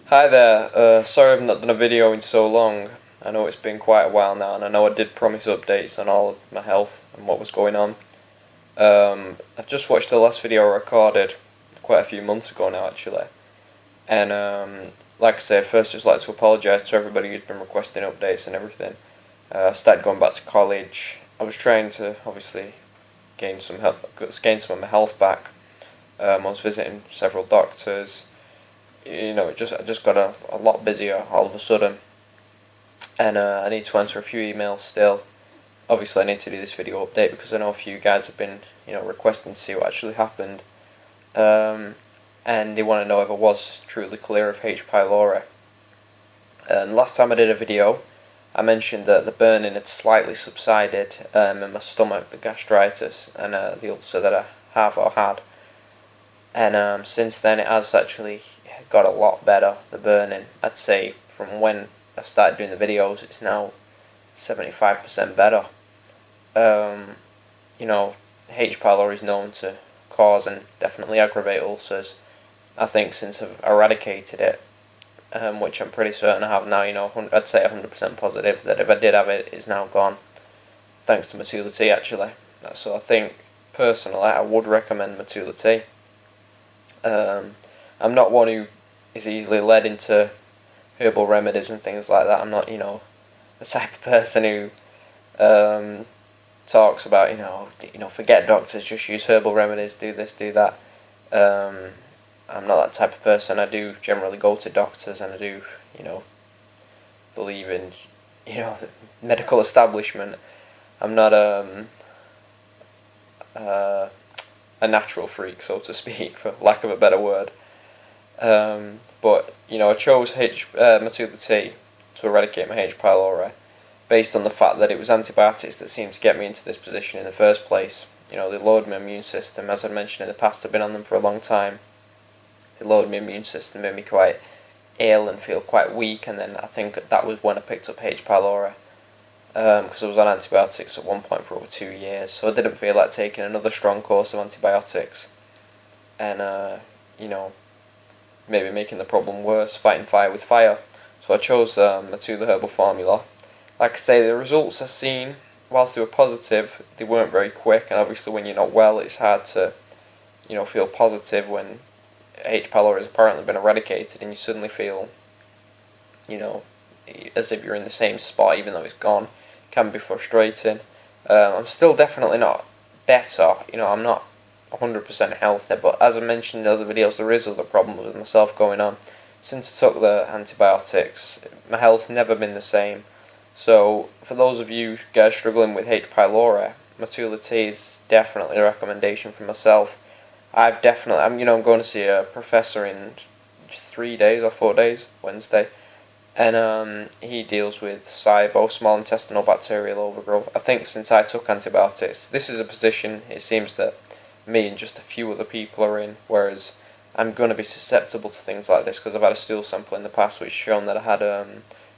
Hi there, sorry I've not done a video in so long. I know it's been quite a while now, and I know I did promise updates on all of my health and what was going on. I've just watched the last video I recorded quite a few months ago now actually, and like I said, first just like to apologise to everybody who's been requesting updates and everything. I started going back to college. I was trying to obviously gain some of my health back. I was visiting several doctors. I just got a lot busier all of a sudden, and I need to answer a few emails still. Obviously, I need to do this video update because I know a few guys have been, requesting to see what actually happened, and they want to know if I was truly clear of H. pylori. And last time I did a video, I mentioned that the burning had slightly subsided in my stomach, the gastritis, and the ulcer that I have or had. And since then, it has actually got a lot better, the burning. I'd say from when I started doing the videos, it's now 75% better. H. pylori is known to cause and definitely aggravate ulcers. I think since I've eradicated it, which I'm pretty certain I have now, I'd say 100% positive that if I did have it, it's now gone. Thanks to Matula tea, actually. So I think, personally, I would recommend Matula tea. I'm not one who is easily led into herbal remedies and things like that. I'm not, the type of person who talks about, forget doctors, just use herbal remedies, do this, do that. I'm not that type of person. I do generally go to doctors, and I do, believe in, the medical establishment. I'm not a natural freak, so to speak, for lack of a better word. But I chose Matula tea to eradicate my H. pylori based on the fact that it was antibiotics that seemed to get me into this position in the first place. They lowered my immune system. As I mentioned in the past, I've been on them for a long time. They lowered my immune system, made me quite ill and feel quite weak, and then I think that was when I picked up H. pylori. Because I was on antibiotics at one point for over 2 years, so I didn't feel like taking another strong course of antibiotics, and maybe making the problem worse, fighting fire with fire. So I chose Matula Herbal Formula. Like I say, the results I've seen, whilst they were positive, they weren't very quick, and obviously when you're not well, it's hard to, feel positive when H. pylori has apparently been eradicated, and you suddenly feel, as if you're in the same spot even though it's gone. Can be frustrating. I'm still definitely not better. I'm not 100% healthy, but as I mentioned in other videos, there is other problems with myself going on. Since I took the antibiotics, my health's never been the same. So for those of you guys struggling with H. pylori, Matula tea is definitely a recommendation for myself. I'm going to see a professor in 3 days or 4 days, Wednesday. And he deals with SIBO, small intestinal bacterial overgrowth. I think since I took antibiotics, this is a position it seems that me and just a few other people are in, whereas I'm going to be susceptible to things like this because I've had a stool sample in the past which shown that I had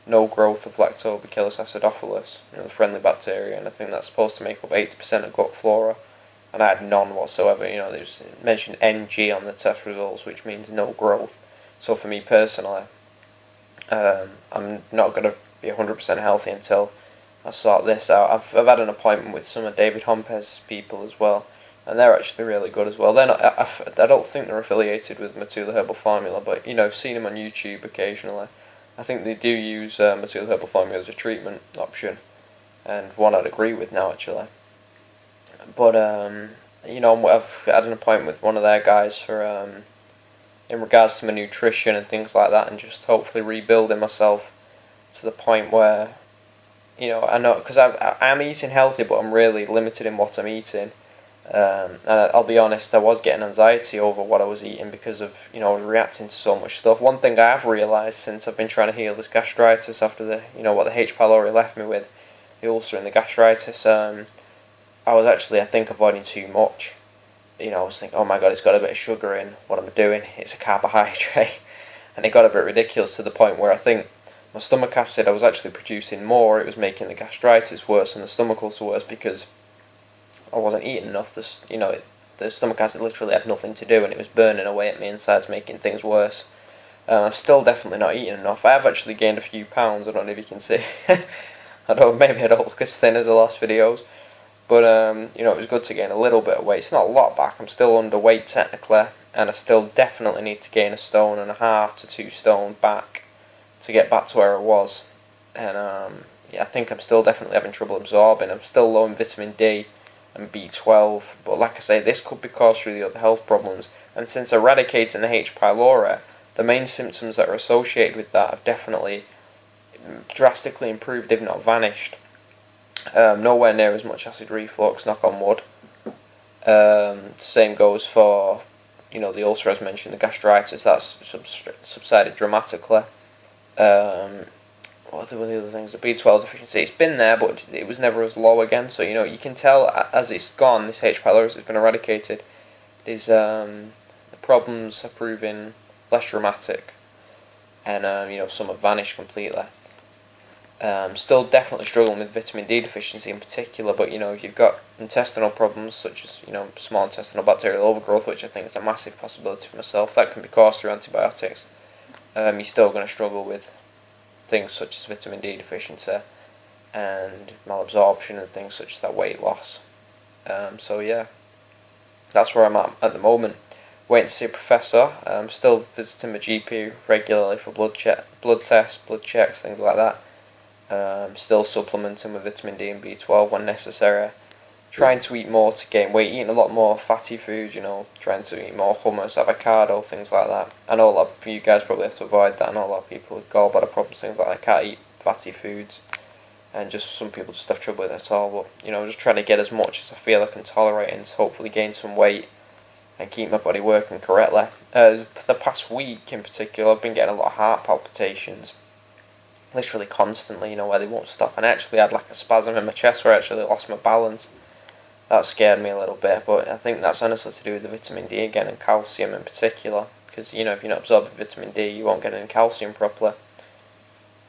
no growth of Lactobacillus acidophilus, the friendly bacteria, and I think that's supposed to make up 80% of gut flora, and I had none whatsoever. There's mentioned NG on the test results, which means no growth. So for me personally, I'm not going to be 100% healthy until I sort this out. I've had an appointment with some of David Hompe's people as well, and they're actually really good as well. They're not, I don't think they're affiliated with Matula Herbal Formula, but I've seen them on YouTube occasionally. I think they do use Matula Herbal Formula as a treatment option, and one I'd agree with now actually. But I've had an appointment with one of their guys for in regards to my nutrition and things like that, and just hopefully rebuilding myself to the point where, I know, because I'm eating healthy, but I'm really limited in what I'm eating. And I'll be honest, I was getting anxiety over what I was eating because of, I was reacting to so much stuff. One thing I have realised since I've been trying to heal this gastritis after the, what the H. pylori left me with, the ulcer and the gastritis, I was actually, I think, avoiding too much. I was thinking, oh my god, it's got a bit of sugar in, what am I doing? It's a carbohydrate. And it got a bit ridiculous to the point where I think my stomach acid, I was actually producing more, it was making the gastritis worse and the stomach ulcer worse because I wasn't eating enough. The stomach acid literally had nothing to do and it was burning away at my insides, making things worse. I'm still definitely not eating enough. I have actually gained a few pounds. I don't know if you can see. Maybe I don't look as thin as the last videos. But, you know, it was good to gain a little bit of weight. It's not a lot back. I'm still underweight technically. And I still definitely need to gain 1.5 to 2 stone back to get back to where I was. And, yeah, I think I'm still definitely having trouble absorbing. I'm still low in vitamin D and B12. But like I say, this could be caused through the other health problems. And since eradicating the H. pylori, the main symptoms that are associated with that have definitely drastically improved, if not vanished. Nowhere near as much acid reflux, knock on wood. Same goes for, you know, the ulcer as mentioned, the gastritis, that's subsided dramatically. What are the other things? The B12 deficiency, it's been there, but it was never as low again. So, you know, you can tell as it's gone, this H. pylori has been eradicated. The problems are proving less dramatic, and you know, some have vanished completely. Still definitely struggling with vitamin D deficiency in particular, but you know, if you've got intestinal problems such as, you know, small intestinal bacterial overgrowth, which I think is a massive possibility for myself, that can be caused through antibiotics. You're still going to struggle with things such as vitamin D deficiency and malabsorption and things such as that weight loss. So yeah, that's where I'm at the moment. Waiting to see a professor. I'm still visiting my GP regularly for blood tests, blood checks, things like that. Still supplementing with vitamin D and B12 when necessary. Trying to eat more to gain weight, eating a lot more fatty foods, you know, trying to eat more hummus, avocado, things like that. I know a lot of you guys probably have to avoid that. I know a lot of people with gallbladder problems, things like that, can't eat fatty foods. And just some people just have trouble with it at all. But, you know, just trying to get as much as I feel I can tolerate and hopefully gain some weight and keep my body working correctly. The past week in particular, I've been getting a lot of heart palpitations. Literally constantly, you know, where they won't stop. And I actually had like a spasm in my chest where I actually lost my balance. That scared me a little bit, but I think that's honestly to do with the vitamin D again and calcium in particular. Because, you know, if you're not absorbing vitamin D, you won't get any calcium properly.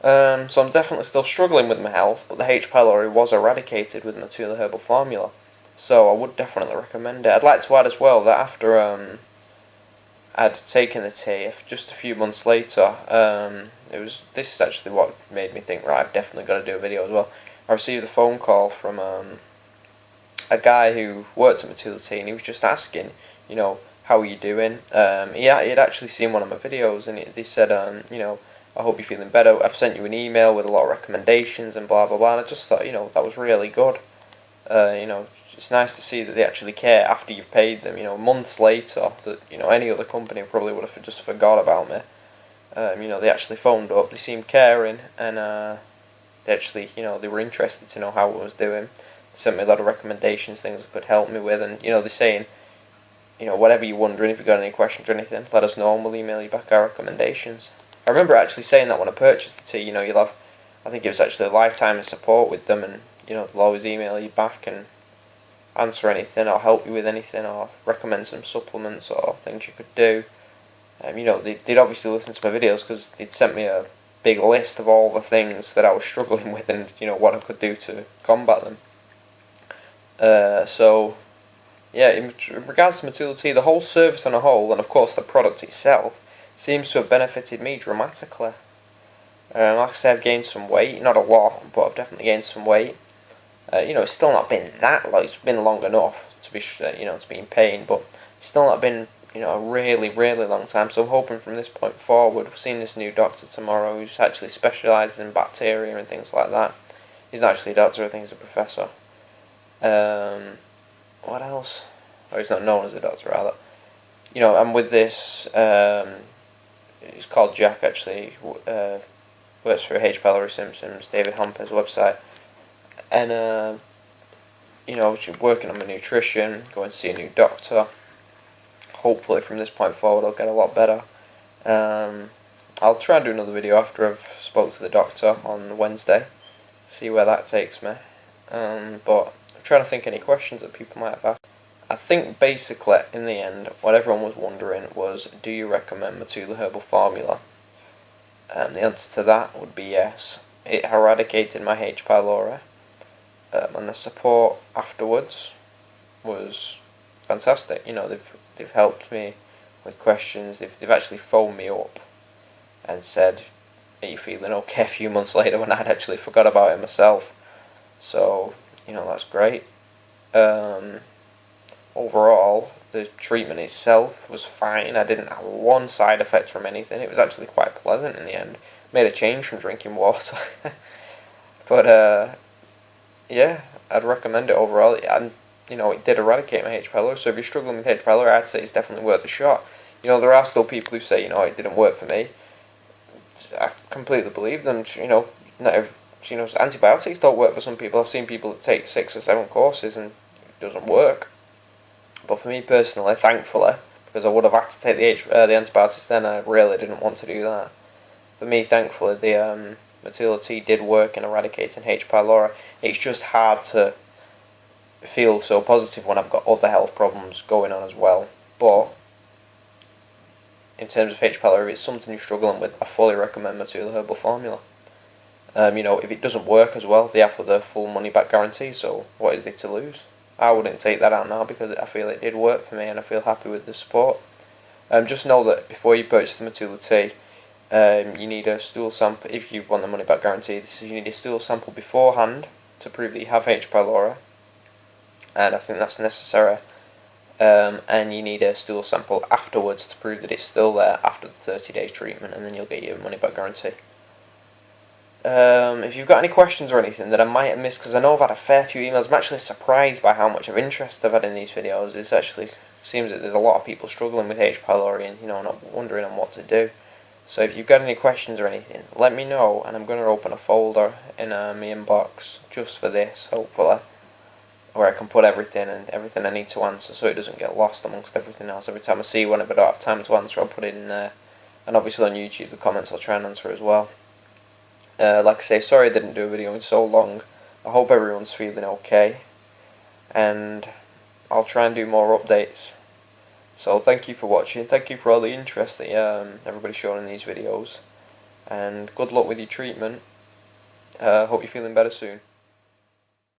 So I'm definitely still struggling with my health, but the H. pylori was eradicated with Matula Herbal Formula. So I would definitely recommend it. I'd like to add as well that after I'd taken the tea, just a few months later, this is actually what made me think, right, I've definitely got to do a video as well. I received a phone call from a guy who worked at Matula Tea, and he was just asking, you know, how are you doing? He had actually seen one of my videos, and they said, you know, I hope you're feeling better. I've sent you an email with a lot of recommendations and blah blah blah. And I just thought, you know, that was really good. You know, it's nice to see that they actually care after you've paid them. You know, months later, that, you know, any other company probably would have just forgot about me. You know, they actually phoned up. They seemed caring, and they actually, you know, they were interested to know how I was doing. They sent me a lot of recommendations, things that could help me with, and you know, they're saying, you know, whatever you're wondering, if you've got any questions or anything, let us know and we'll email you back our recommendations. I remember actually saying that when I purchased the tea, you know, you'll have, I think it was actually a lifetime of support with them, and you know, they'll always email you back and answer anything or help you with anything or recommend some supplements or things you could do. You know, they'd obviously listen to my videos because they'd sent me a big list of all the things that I was struggling with and, you know, what I could do to combat them. So, yeah, in regards to Matula Tea, the whole service on a whole, and of course the product itself, seems to have benefited me dramatically. Like I said, I've gained some weight, not a lot, but I've definitely gained some weight. You know, it's still not been that long. It's been long enough to be, you know, to be in pain, but it's still not been, you know, a really, really long time. So I'm hoping from this point forward, we've seen this new doctor tomorrow who's actually specialises in bacteria and things like that. He's not actually a doctor, I think he's a professor. What else? Oh, he's not known as a doctor, rather. You know, and with this, he's called Jack, actually. Works for H. pylori Symptoms, David Homper's website. And, you know, working on my nutrition, going to see a new doctor. Hopefully from this point forward I'll get a lot better. I'll try and do another video after I've spoke to the doctor on Wednesday, see where that takes me. But I'm trying to think any questions that people might have asked. I think basically in the end what everyone was wondering was, do you recommend Matula Herbal Formula? The answer to that would be yes. It eradicated my H. pylori, and the support afterwards was fantastic. You know, they've helped me with questions. They've actually phoned me up and said, "Are you feeling okay?" a few months later when I'd actually forgot about it myself. So, that's great. Overall, the treatment itself was fine. I didn't have one side effect from anything. It was actually quite pleasant in the end. Made a change from drinking water. But, yeah, I'd recommend it overall. And, it did eradicate my H. pylori. So if you're struggling with H. pylori, I'd say it's definitely worth a shot. There are still people who say, it didn't work for me. I completely believe them. Not antibiotics don't work for some people. I've seen people that take 6 or 7 courses and it doesn't work. But for me personally, thankfully, because I would have had to take the antibiotics then, I really didn't want to do that. For me, thankfully, the Matula tea did work in eradicating H. pylori. It's just hard to feel so positive when I've got other health problems going on as well. But in terms of H. pylori, if it's something you're struggling with, I fully recommend Matula Herbal Formula. If it doesn't work as well, they offer the full money back guarantee, so what is there to lose? I wouldn't take that out now because I feel it did work for me and I feel happy with the support. Just know that before you purchase the Matula tea, you need a stool sample. If you want the money back guarantee, you need a stool sample beforehand to prove that you have H. pylori, and I think that's necessary. And you need a stool sample afterwards to prove that it's still there after the 30 days treatment, and then you'll get your money back guarantee. If you've got any questions or anything that I might have missed, because I know I've had a fair few emails, I'm actually surprised by how much of interest I've had in these videos. It actually seems that there's a lot of people struggling with H. pylori and not wondering on what to do. So if you've got any questions or anything, let me know, and I'm going to open a folder in my inbox just for this, hopefully, where I can put everything I need to answer, so it doesn't get lost amongst everything else. Every time I see one, if I don't have time to answer, I'll put it in there. And obviously on YouTube, the comments I'll try and answer as well. Like I say, sorry I didn't do a video in so long. I hope everyone's feeling okay, and I'll try and do more updates. So thank you for watching, thank you for all the interest that everybody's showing in these videos, and good luck with your treatment. Hope you're feeling better soon.